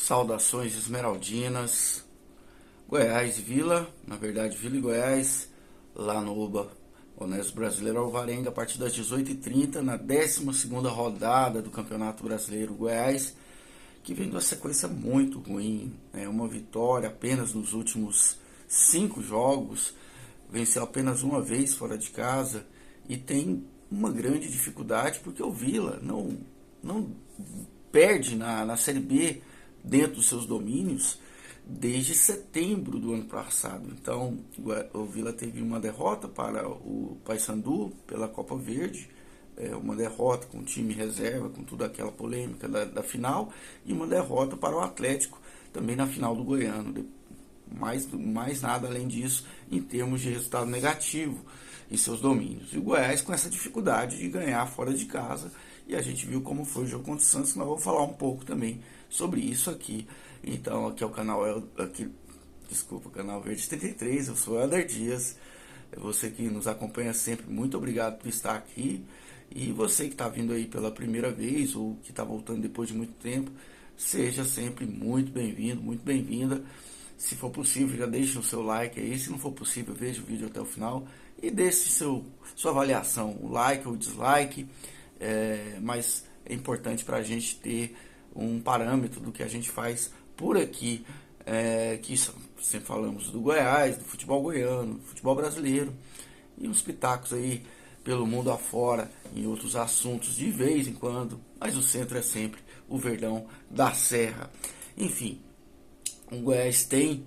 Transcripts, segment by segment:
Saudações esmeraldinas, Goiás e Vila, na verdade Vila e Goiás, lá no Oba Honesto Brasileiro Alvarenga, a partir das 18h30, na 12ª rodada do Campeonato Brasileiro. Goiás, que vem de uma sequência muito ruim, uma vitória apenas nos últimos 5 jogos, venceu apenas uma vez fora de casa e tem uma grande dificuldade porque o Vila não perde na Série B dentro dos seus domínios desde setembro do ano passado. Então o Vila teve uma derrota para o Paysandu pela Copa Verde, uma derrota com o time reserva, com toda aquela polêmica da final, e uma derrota para o Atlético também na final do Goiano. Mais nada além disso em termos de resultado negativo em seus domínios. E o Goiás com essa dificuldade de ganhar fora de casa, e a gente viu como foi o jogo contra o Santos, mas eu vou falar um pouco também sobre isso aqui. Então aqui é o canal, canal Verde 33, eu sou o Helder Dias, você que nos acompanha sempre, muito obrigado por estar aqui, e você que está vindo aí pela primeira vez, ou que está voltando depois de muito tempo, seja sempre muito bem-vindo, muito bem-vinda. Se for possível, já deixe o seu like aí. Se não for possível, veja o vídeo até o final e deixe sua avaliação, o like ou o dislike. Mas é importante para a gente ter um parâmetro do que a gente faz por aqui. Que sempre falamos do Goiás, do futebol goiano, do futebol brasileiro e uns pitacos aí pelo mundo afora em outros assuntos de vez em quando. Mas o centro é sempre o Verdão da Serra. Enfim. O Goiás tem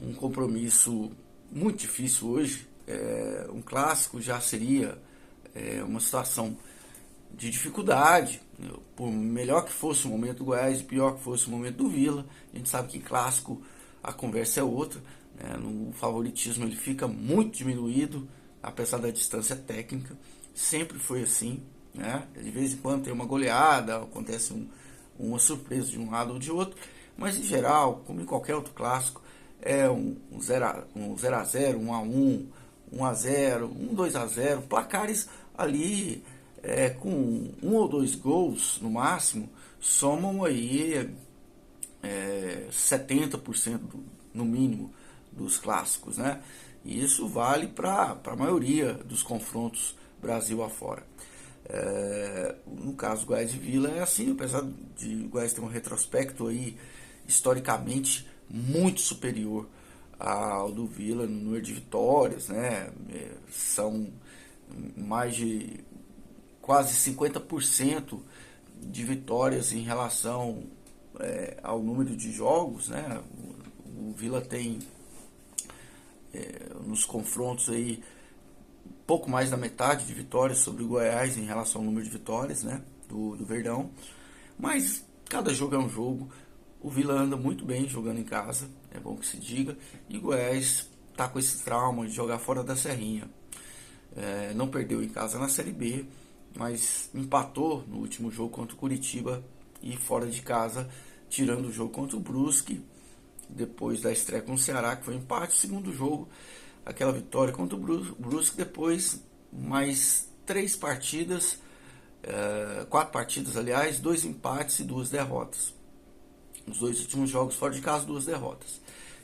um compromisso muito difícil hoje. Um clássico já seria uma situação de dificuldade. Por melhor que fosse o momento do Goiás e pior que fosse o momento do Vila, a gente sabe que clássico a conversa é outra. No favoritismo ele fica muito diminuído, apesar da distância técnica. Sempre foi assim. De vez em quando tem uma goleada, acontece uma surpresa de um lado ou de outro. Mas em geral, como em qualquer outro clássico, é um 0x0, 1x1, 1x0, 2x0, placares ali com 1 ou 2 gols no máximo, somam aí 70% no mínimo dos clássicos, né? E isso vale para a maioria dos confrontos Brasil afora. No caso Goiás e Vila é assim, apesar de Goiás ter um retrospecto aí historicamente muito superior ao do Vila no número de vitórias, né? São mais de quase 50% de vitórias em relação ao número de jogos, né? O Vila tem nos confrontos aí pouco mais da metade de vitórias sobre o Goiás em relação ao número de vitórias, né? do Verdão, mas cada jogo é um jogo. O Vila anda muito bem jogando em casa, é bom que se diga, e o Goiás está com esse trauma de jogar fora da Serrinha. Não perdeu em casa na Série B, mas empatou no último jogo contra o Curitiba e fora de casa, tirando o jogo contra o Brusque, depois da estreia com o Ceará, que foi empate. Segundo jogo, aquela vitória contra o Brusque, depois mais 4 partidas, aliás, 2 empates e 2 derrotas. Nos 2 últimos jogos fora de casa, 2 derrotas.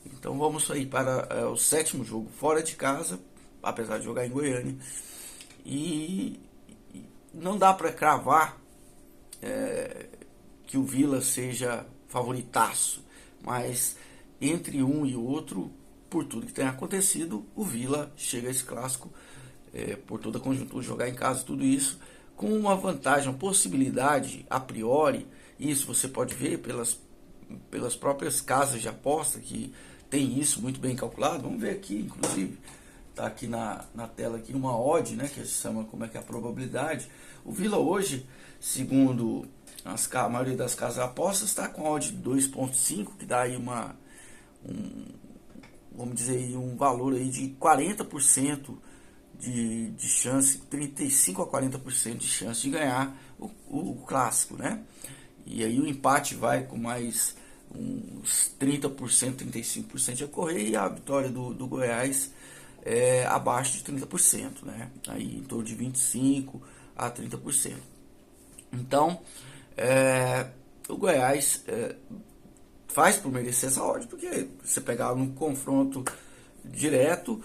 Então vamos aí para o 7º jogo fora de casa, apesar de jogar em Goiânia. E não dá para cravar que o Vila seja favoritaço, mas entre um e outro, por tudo que tem acontecido, o Vila chega a esse clássico, por toda a conjuntura, jogar em casa, tudo isso, com uma vantagem, uma possibilidade a priori. Isso você pode ver pelas próprias casas de aposta, que tem isso muito bem calculado. Vamos ver aqui, inclusive, está aqui na tela aqui uma odd, né, que se chama como é que é a probabilidade. O Vila hoje, segundo a maioria das casas de apostas, está com a odd de 2.5, que dá aí vamos dizer aí, um valor aí de 40% de chance, 35 a 40% de chance de ganhar o clássico, né? E aí o empate vai com mais uns 30%, 35% de ocorrer, e a vitória do Goiás é abaixo de 30%, né? Aí em torno de 25% a 30%. Então, o Goiás faz por merecer essa odd, porque você pegar no confronto direto,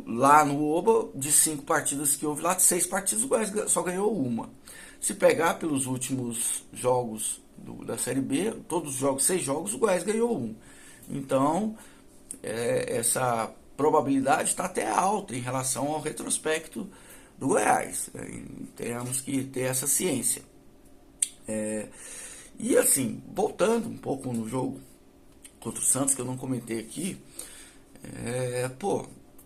lá no Oba, de 5 partidas que houve lá, de 6 partidas o Goiás só ganhou uma. Se pegar pelos últimos jogos da Série B, todos os jogos, 6 jogos, o Goiás ganhou um. Então, essa probabilidade está até alta em relação ao retrospecto do Goiás. Temos que ter essa ciência. E assim, voltando um pouco no jogo contra o Santos, que eu não comentei aqui,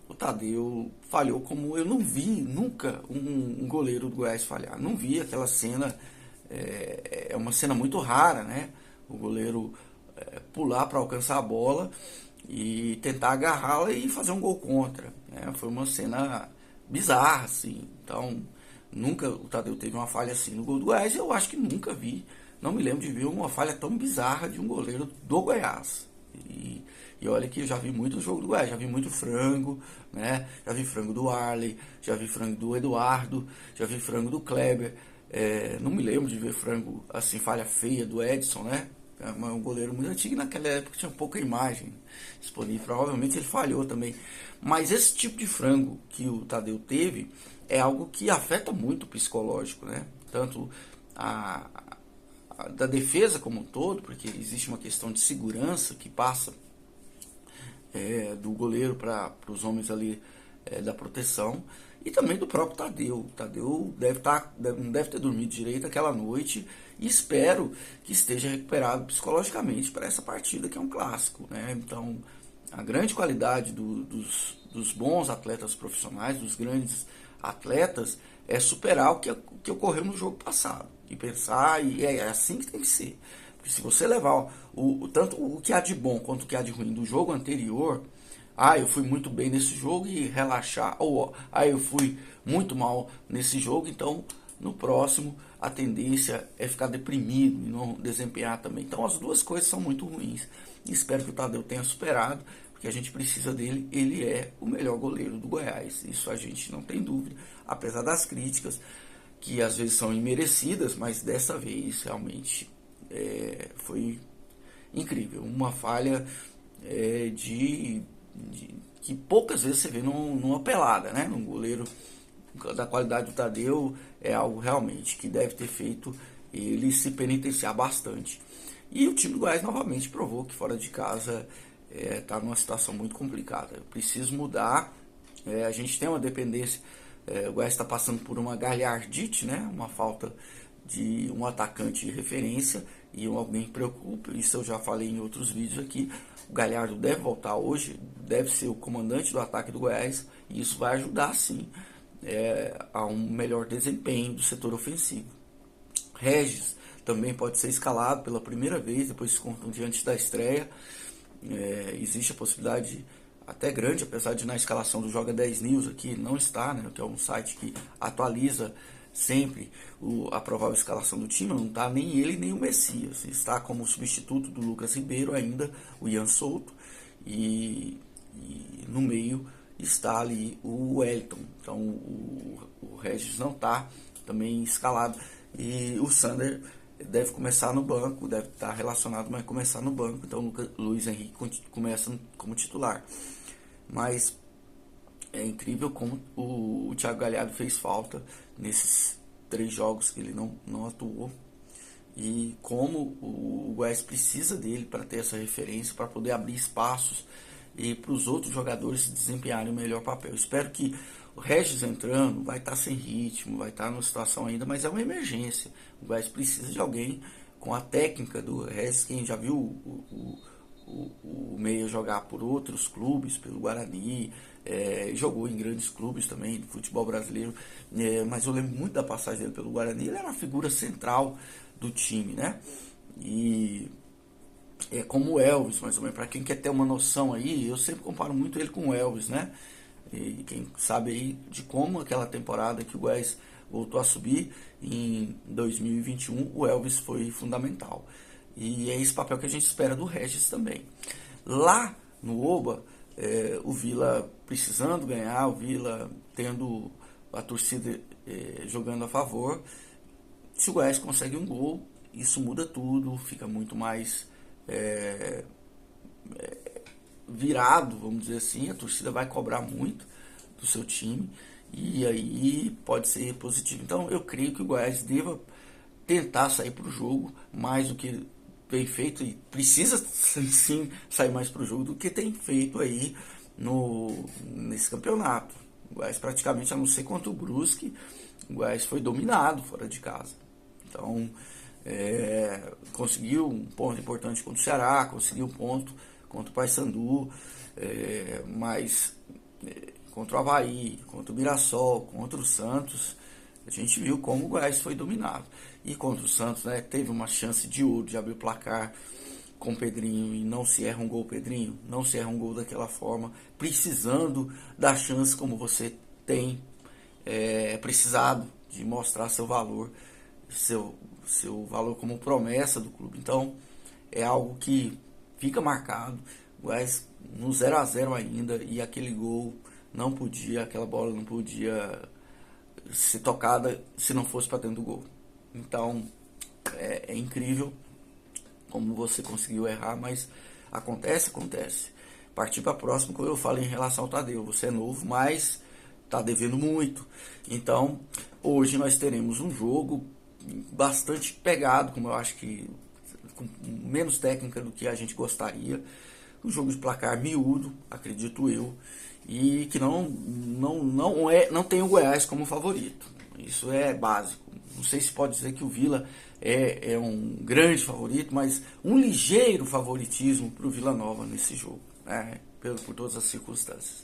o Tadeu falhou como eu não vi nunca um goleiro do Goiás falhar. Não vi aquela cena, é uma cena muito rara, né? O goleiro pular para alcançar a bola e tentar agarrá-la e fazer um gol contra. Foi uma cena bizarra, assim. Então, nunca o Tadeu teve uma falha assim no gol do Goiás. Eu acho que nunca vi, não me lembro de ver uma falha tão bizarra de um goleiro do Goiás. E olha que eu já vi muito jogo do Goiás, já vi muito frango, né? Já vi frango do Arley, já vi frango do Eduardo, já vi frango do Kleber. Não me lembro de ver frango assim, falha feia do Edson, né? É um goleiro muito antigo, naquela época tinha pouca imagem disponível, provavelmente ele falhou também. Mas esse tipo de frango que o Tadeu teve é algo que afeta muito o psicológico, né? Tanto da defesa como um todo, porque existe uma questão de segurança que passa do goleiro para os homens ali da proteção, e também do próprio Tadeu. O Tadeu não deve ter dormido direito aquela noite, e espero que esteja recuperado psicologicamente para essa partida, que é um clássico, né? Então, a grande qualidade dos bons atletas profissionais, dos grandes atletas, é superar o que ocorreu no jogo passado, e pensar, e é assim que tem que ser. Porque se você levar tanto o que há de bom quanto o que há de ruim do jogo anterior, eu fui muito bem nesse jogo, e relaxar, ou eu fui muito mal nesse jogo, então no próximo a tendência é ficar deprimido e não desempenhar também. Então as duas coisas são muito ruins. E espero que o Tadeu tenha superado, porque a gente precisa dele. Ele é o melhor goleiro do Goiás, isso a gente não tem dúvida, apesar das críticas que às vezes são imerecidas, mas dessa vez realmente foi incrível. Uma falha que poucas vezes você vê numa pelada, né? Num goleiro da qualidade do Tadeu, é algo realmente que deve ter feito ele se penitenciar bastante. E o time do Goiás novamente provou que fora de casa está numa situação muito complicada. Eu preciso mudar. A gente tem uma dependência. O Goiás está passando por uma galhardite, né? Uma falta de um atacante de referência e alguém que preocupa. Isso eu já falei em outros vídeos aqui. O Galhardo deve voltar hoje, deve ser o comandante do ataque do Goiás, e isso vai ajudar sim a um melhor desempenho do setor ofensivo. Regis também pode ser escalado pela primeira vez depois se contundir antes da estreia. Existe a possibilidade até grande, apesar de na escalação do Joga 10 News aqui não está, né, que é um site que atualiza sempre a provável escalação do time. Não está nem ele nem o Messias, está como substituto do Lucas Ribeiro ainda o Ian Souto, e no meio está ali o Wellington. Então o Regis não está também escalado, e o Sander deve começar no banco, deve estar relacionado, mas começar no banco. Então o Luiz Henrique começa como titular. Mas é incrível como o Thiago Galhardo fez falta nesses 3 jogos que ele não atuou, e como o Goiás precisa dele para ter essa referência, para poder abrir espaços e para os outros jogadores se desempenharem o melhor papel. Espero que o Regis entrando vai estar sem ritmo, vai estar numa situação ainda, mas é uma emergência. O Goiás precisa de alguém com a técnica do Regis. Quem já viu o Meia jogar por outros clubes, pelo Guarani, jogou em grandes clubes também do futebol brasileiro, mas eu lembro muito da passagem dele pelo Guarani. Ele era uma figura central do time, né? E é como o Elvis, mais ou menos. Para quem quer ter uma noção aí, eu sempre comparo muito ele com o Elvis, né? E quem sabe aí de como aquela temporada que o Goiás voltou a subir em 2021, o Elvis foi fundamental. E é esse papel que a gente espera do Regis também. Lá no Oba, o Vila precisando ganhar, o Vila tendo a torcida jogando a favor. Se o Goiás consegue um gol, isso muda tudo, fica muito mais virado, vamos dizer assim, a torcida vai cobrar muito do seu time e aí pode ser positivo. Então eu creio que o Goiás deva tentar sair para o jogo mais do que vem feito, e precisa sim sair mais para o jogo do que tem feito aí nesse campeonato. O Goiás praticamente, a não ser contra o Brusque, o Goiás foi dominado fora de casa. Então conseguiu um ponto importante contra o Ceará, conseguiu um ponto contra o Paysandu, mas contra o Avaí, contra o Mirassol, contra o Santos, a gente viu como o Goiás foi dominado. E contra o Santos, né, teve uma chance de ouro de abrir o placar com o Pedrinho e não se erra um gol, Pedrinho, não se erra um gol daquela forma, precisando da chance como você tem precisado de mostrar seu valor, seu valor como promessa do clube. Então é algo que fica marcado. O Goiás no 0-0 ainda, e aquele gol não podia, aquela bola não podia ser tocada se não fosse para dentro do gol. Então é incrível como você conseguiu errar, mas acontece. Partir para a próxima, como eu falei em relação ao Tadeu, você é novo, mas está devendo muito. Então hoje nós teremos um jogo bastante pegado, como eu acho que com menos técnica do que a gente gostaria, um jogo de placar miúdo, acredito eu, e que não tem o Goiás como favorito. Isso é básico. Não sei se pode dizer que o Vila é um grande favorito, mas um ligeiro favoritismo para o Vila Nova nesse jogo, né? Por todas as circunstâncias.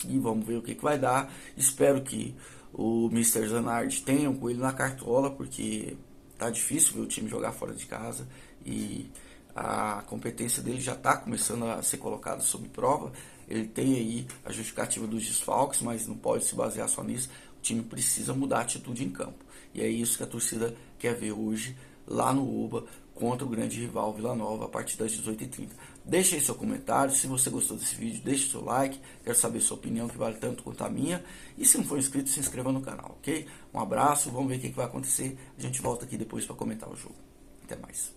E vamos ver o que vai dar. Espero que o Mr. Zanardi tenha um coelho na cartola, porque tá difícil ver o time jogar fora de casa e a competência dele já está começando a ser colocada sob prova. Ele tem aí a justificativa dos desfalques, mas não pode se basear só nisso. O time precisa mudar a atitude em campo. E é isso que a torcida quer ver hoje lá no Oba contra o grande rival Vila Nova a partir das 18h30. Deixe aí seu comentário, se você gostou desse vídeo, deixe seu like, quero saber sua opinião, que vale tanto quanto a minha. E se não for inscrito, se inscreva no canal, ok? Um abraço, vamos ver o que vai acontecer. A gente volta aqui depois para comentar o jogo. Até mais.